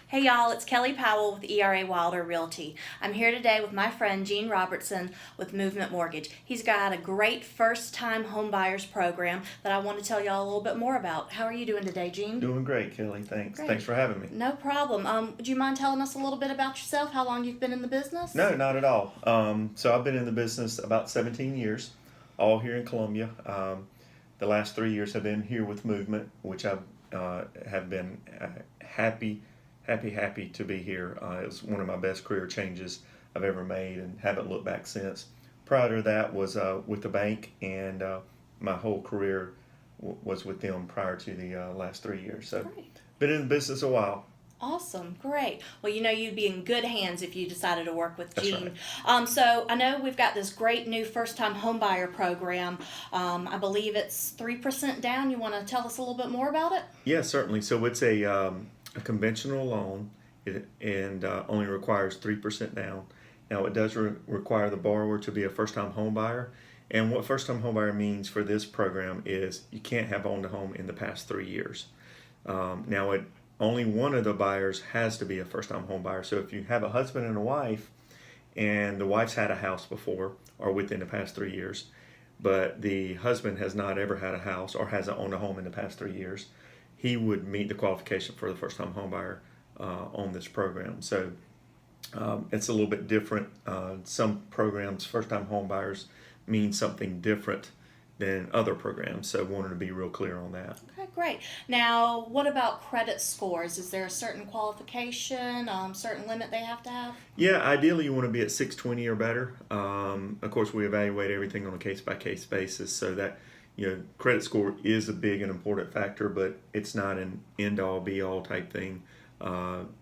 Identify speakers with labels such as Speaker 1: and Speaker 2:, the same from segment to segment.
Speaker 1: Hey y'all, it's Kelly Powell with ERA Wilder Realty. I'm here today with my friend Gene Robertson with Movement Mortgage. He's got a great first-time home buyers program that I want to tell y'all a little bit more about. How are you doing today, Gene?
Speaker 2: Doing great, Kelly. Thanks.
Speaker 1: Great.
Speaker 2: Thanks for having me.
Speaker 1: No problem. Would you mind telling us a little bit about yourself, how long you've been in the business?
Speaker 2: No, not at all. So I've been in the business about 17 years, all here in Columbia. The last 3 years have been here with Movement, which I have been happy to be here. It was one of my best career changes I've ever made and haven't looked back since. Prior to that was with the bank, and my whole career was with them prior to the last 3 years. So
Speaker 1: Great.
Speaker 2: been in the business a while.
Speaker 1: Awesome, great. Well, you know you'd be in good hands if you decided to work with
Speaker 2: That's
Speaker 1: Gene.
Speaker 2: right.
Speaker 1: So I know we've got this great new first-time homebuyer program. I believe it's 3% down. You want to tell us a little bit more about it?
Speaker 2: Yeah, certainly. So it's a conventional loan, and only requires 3% down. Now it does require the borrower to be a first-time home buyer. And what first-time home buyer means for this program is you can't have owned a home in the past 3 years. Only one of the buyers has to be a first-time home buyer. So if you have a husband and a wife, and the wife's had a house before or within the past 3 years, but the husband has not ever had a house or hasn't owned a home in the past 3 years, he would meet the qualification for the first-time home buyer on this program. So it's a little bit different. Some programs, first-time home buyers, mean something different than other programs. So I wanted to be real clear on that.
Speaker 1: Okay, great. Now, what about credit scores? Is there a certain qualification, certain limit they have to have?
Speaker 2: Yeah, ideally you want to be at 620 or better. Of course, we evaluate everything on a case-by-case basis, so that credit score is a big and important factor, but it's not an end-all, be-all type thing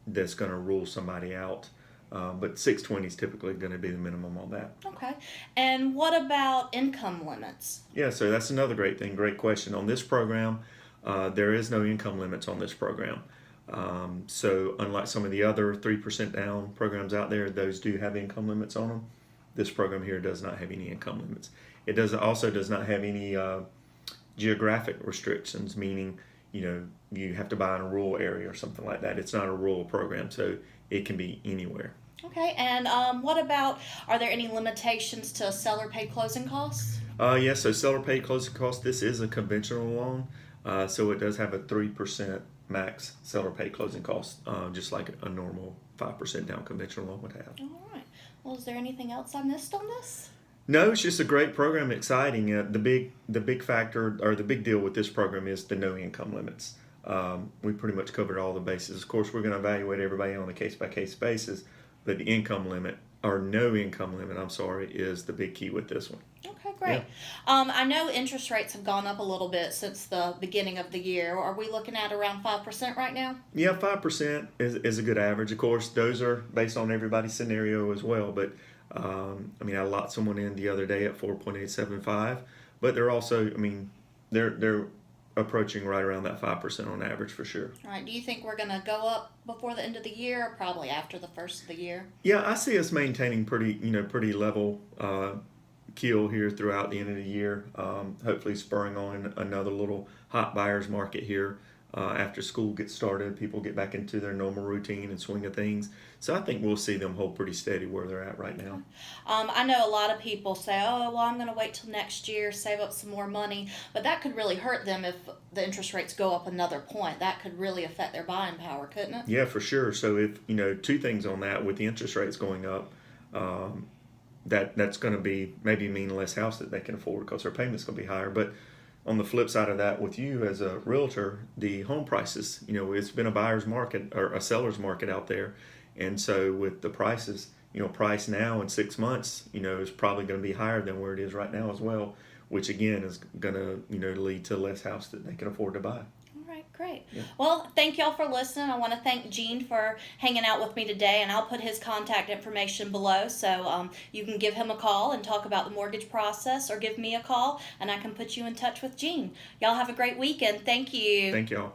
Speaker 2: that's going to rule somebody out. But 620 is typically going to be the minimum on that.
Speaker 1: Okay. And what about income limits?
Speaker 2: Yeah, so that's another great thing. Great question. On this program, there is no income limits on this program. So unlike some of the other 3% down programs out there, those do have income limits on them. This program here does not have any income limits. It also does not have any geographic restrictions, meaning you have to buy in a rural area or something like that. It's not a rural program, so it can be anywhere.
Speaker 1: Okay, and what about, are there any limitations to seller paid closing costs?
Speaker 2: Yes, so seller paid closing costs, this is a conventional loan, so it does have a 3% max seller paid closing costs, just like a normal 5% down conventional loan would have.
Speaker 1: All right. Well, is there anything else I missed on this?
Speaker 2: No, it's just a great program, exciting. The big factor, or the big deal with this program, is the no income limits. We pretty much covered all the bases. Of course, we're going to evaluate everybody on a case-by-case basis, but the income limit, or no income limit, is the big key with this one.
Speaker 1: Okay, great.
Speaker 2: Yeah.
Speaker 1: I know interest rates have gone up a little bit since the beginning of the year. Are we looking at around 5% right now?
Speaker 2: Yeah, 5% is a good average. Of course, those are based on everybody's scenario as well, but I locked someone in the other day at 4.875, but they're also, they're approaching right around that 5% on average for sure.
Speaker 1: All right. Do you think we're going to go up before the end of the year, or probably after the first of the year?
Speaker 2: Yeah, I see us maintaining pretty level keel here throughout the end of the year. Hopefully spurring on another little hot buyers market here. After school gets started, people get back into their normal routine and swing of things. So I think we'll see them hold pretty steady where they're at right now.
Speaker 1: I know a lot of people say, oh, well, I'm going to wait till next year, save up some more money. But that could really hurt them if the interest rates go up another point. That could really affect their buying power, couldn't it?
Speaker 2: Yeah, for sure. So if, two things on that, with the interest rates going up, that's going to be maybe mean less house that they can afford because their payment's going to be higher. But on the flip side of that, with you as a realtor, the home prices, it's been a buyer's market or a seller's market out there. And so with the prices, price now in 6 months, is probably going to be higher than where it is right now as well, which again is going to, lead to less house that they can afford to buy.
Speaker 1: All right, great.
Speaker 2: Yeah.
Speaker 1: Well, thank y'all for listening. I want to thank Gene for hanging out with me today, and I'll put his contact information below, so you can give him a call and talk about the mortgage process, or give me a call and I can put you in touch with Gene. Y'all have a great weekend. Thank you.
Speaker 2: Thank y'all.